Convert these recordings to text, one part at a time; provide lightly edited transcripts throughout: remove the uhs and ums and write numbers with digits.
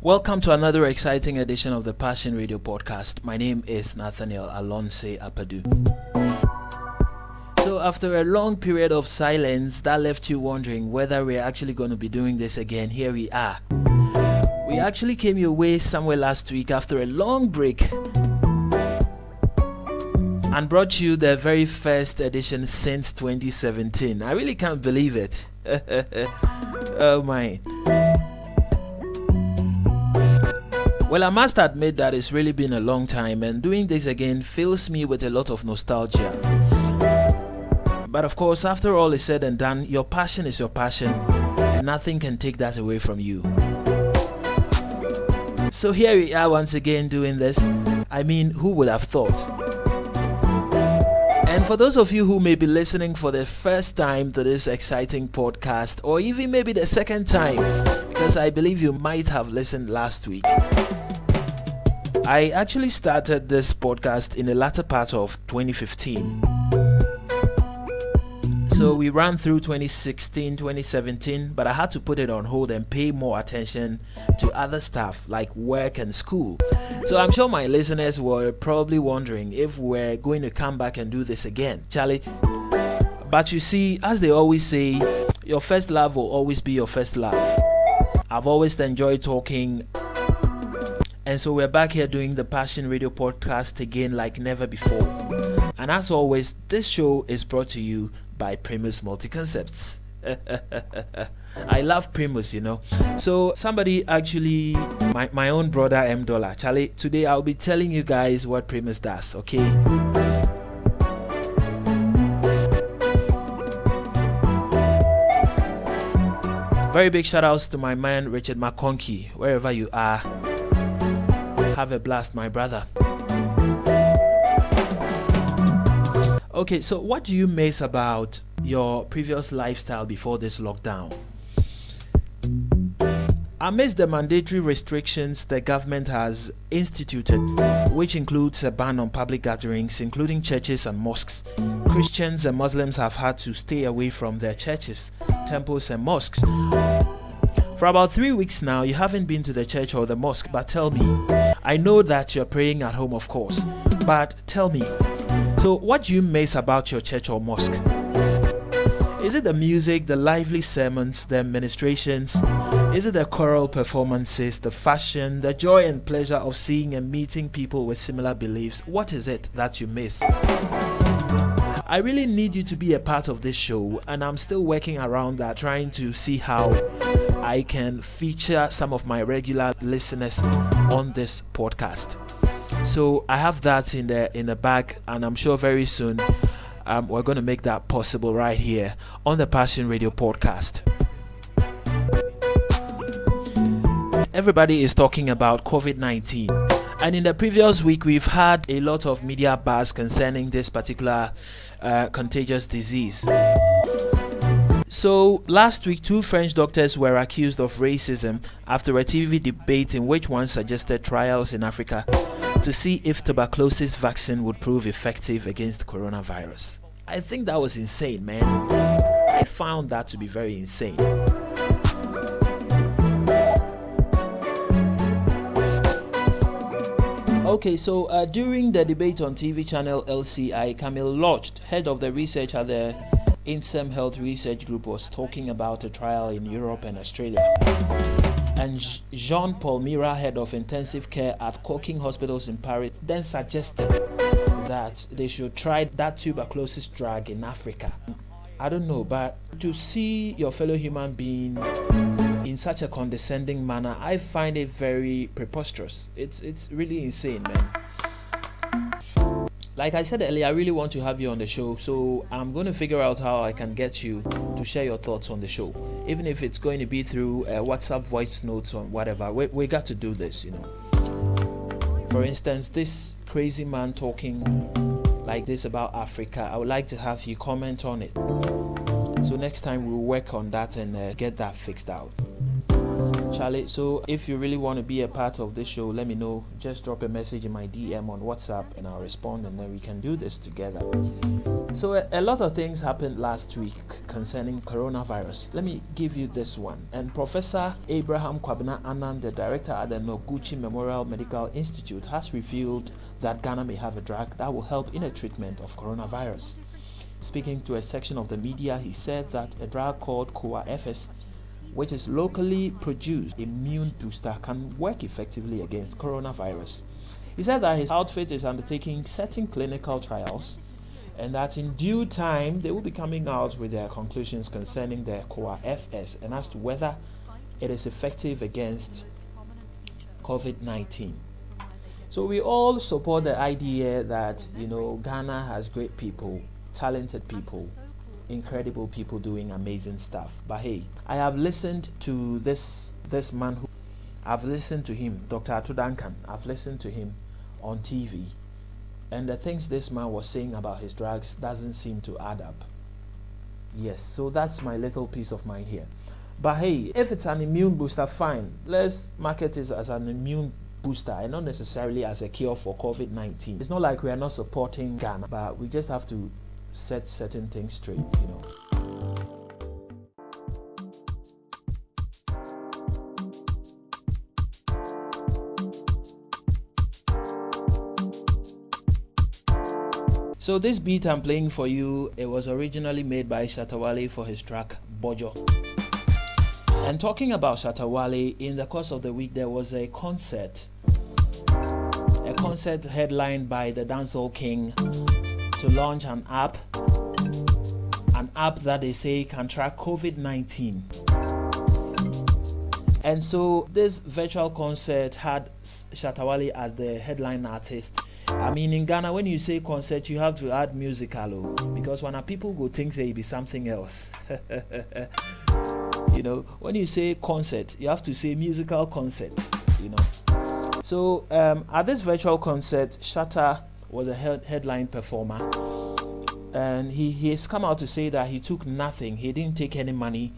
Welcome to another exciting edition of the Passion Radio podcast. My name is Nathaniel Alonse Apadu. So after a long period of silence that left you wondering whether we're actually going to be doing this again, here we are. We actually came your way somewhere last week after a long break and brought you the very first edition since 2017. I really can't believe it. Oh my. Well, I must admit that it's really been a long time, and doing this again fills me with a lot of nostalgia. But of course, after all is said and done, your passion is your passion, and nothing can take that away from you. So here we are once again doing this. I mean, who would have thought? And for those of you who may be listening for the first time to this exciting podcast, or even maybe the second time, because I believe you might have listened last week, I actually started this podcast in the latter part of 2015. So we ran through 2016, 2017, but I had to put it on hold and pay more attention to other stuff like work and school. So I'm sure my listeners were probably wondering if we're going to come back and do this again, Charlie. But you see, as they always say, your first love will always be your first love. I've always enjoyed talking, and so we're back here doing the Passion Radio podcast again like never before. And as always, this show is brought to you by Primus Multi-Concepts. I love Primus, you know. So somebody actually, my own brother M Dollar, Charlie, today I'll be telling you guys what Primus does, okay? Very big shout outs to my man Richard McConkey, wherever you are. Have a blast, my brother. Okay, so what do you miss about your previous lifestyle before this lockdown? I miss the mandatory restrictions the government has instituted, which includes a ban on public gatherings, including churches and mosques. Christians and Muslims have had to stay away from their churches, temples and mosques. For about 3 weeks now, you haven't been to the church or the mosque, but tell me, I know that you're praying at home, of course, but tell me, so what do you miss about your church or mosque? Is it the music, the lively sermons, the ministrations? Is it the choral performances, the fashion, the joy and pleasure of seeing and meeting people with similar beliefs? What is it that you miss? I really need you to be a part of this show, and I'm still working around that, trying to see how I can feature some of my regular listeners on this podcast. So I have that in the bag, and I'm sure very soon we're going to make that possible right here on the Passion Radio podcast. Everybody is talking about COVID-19, and in the previous week we've had a lot of media buzz concerning this particular contagious disease. So last week, 2 French doctors were accused of racism after a TV debate in which one suggested trials in Africa to see if tuberculosis vaccine would prove effective against coronavirus. I think that was insane, man. I found that to be very insane. Okay, so during the debate on TV channel LCI, Camille Lodged, head of the research at the INSEM Health Research Group, was talking about a trial in Europe and Australia. And Jean-Paul Mira, head of intensive care at Corking Hospitals in Paris, then suggested that they should try that tuberculosis drug in Africa. I don't know, but to see your fellow human being in such a condescending manner, I find it very preposterous. It's really insane, man. Like I said earlier, I really want to have you on the show, so I'm going to figure out how I can get you to share your thoughts on the show, even if it's going to be through WhatsApp voice notes or whatever. We got to do this, you know. For instance, this crazy man talking like this about Africa, I would like to have you comment on it. So next time we'll work on that and get that fixed out. Charlie, so if you really want to be a part of this show, let me know. Just drop a message in my DM on WhatsApp and I'll respond, and then we can do this together. So a lot of things happened last week concerning coronavirus. Let me give you this one. And Professor Abraham Kwabena Anand, the director at the Noguchi Memorial Medical Institute, has revealed that Ghana may have a drug that will help in the treatment of coronavirus. Speaking to a section of the media, he said that a drug called COA-FS, which is locally produced immune booster, can work effectively against coronavirus. He said that his outfit is undertaking certain clinical trials and that in due time they will be coming out with their conclusions concerning the COA-FS and as to whether it is effective against COVID-19. So we all support the idea that, Ghana has great people, talented people, incredible people doing amazing stuff. But hey, I have listened to this man I've listened to him, Dr. Atudankan. I've listened to him on TV. And the things this man was saying about his drugs doesn't seem to add up. Yes, so that's my little peace of mind here. But hey, if it's an immune booster, fine. Let's market it as an immune booster and not necessarily as a cure for COVID-19. It's not like we are not supporting Ghana, but we just have to set certain things straight, So this beat I'm playing for you, it was originally made by Shata Wale for his track Bojo. And talking about Shata Wale, in the course of the week there was a concert headlined by the dancehall king to launch an app that they say can track COVID-19. And so this virtual concert had Shata Wale as the headline artist. I mean, in Ghana, when you say concert, you have to add musical, because when people go think say it be something else. When you say concert, you have to say musical concert, So at this virtual concert, Shata was a headline performer, and he has come out to say that he took nothing. He didn't take any money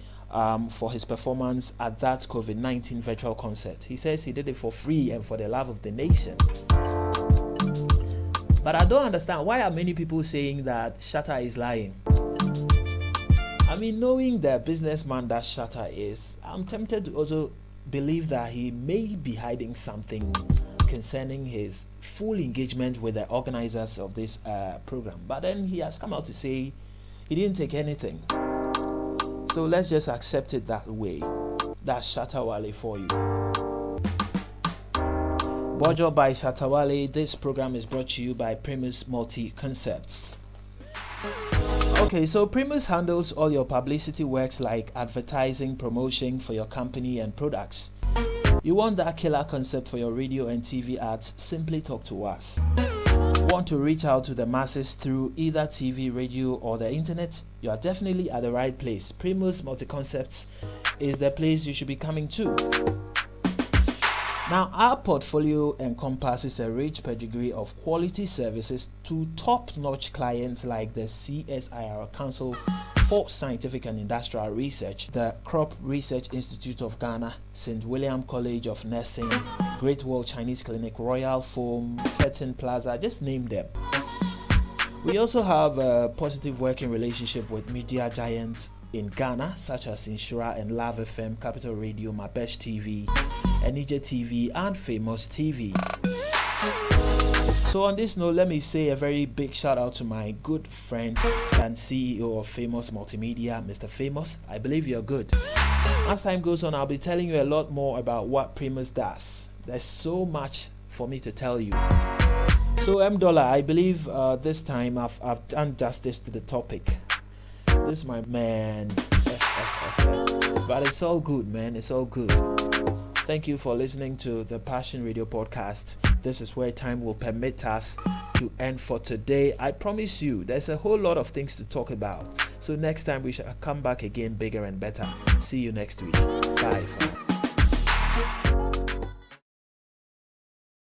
for his performance at that COVID-19 virtual concert. He says he did it for free and for the love of the nation. But I don't understand, why are many people saying that Shata is lying? I mean, knowing the businessman that Shata is, I'm tempted to also believe that he may be hiding something concerning his full engagement with the organizers of this program. But then he has come out to say he didn't take anything. So let's just accept it that way. That's Shata Wale for you. Bojo by Shata Wale. This program is brought to you by Primus Multi Concepts. Okay, so Primus handles all your publicity works like advertising, promotion for your company and products. You want that killer concept for your radio and TV ads? Simply talk to us. Want to reach out to the masses through either TV, radio, or the internet? You are definitely at the right place. Primus Multi Concepts is the place you should be coming to. Now, our portfolio encompasses a rich pedigree of quality services to top-notch clients like the CSIR Council for Scientific and Industrial Research, the Crop Research Institute of Ghana, St. William College of Nursing, Great Wall Chinese Clinic, Royal Foam, Curtin Plaza, just name them. We also have a positive working relationship with media giants in Ghana, such as Inshura and Love FM, Capital Radio, Mabesh TV, Enija TV, and Famous TV. So on this note, let me say a very big shout out to my good friend and CEO of Famous Multimedia, Mr. Famous. I believe you're good. As time goes on, I'll be telling you a lot more about what Primus does. There's so much for me to tell you. So $, I believe this time I've done justice to the topic. This is my man. But it's all good, man. It's all good. Thank you for listening to the Passion Radio podcast. This is where time will permit us to end for today. I promise you, there's a whole lot of things to talk about. So next time we shall come back again bigger and better. See you next week. Bye for now.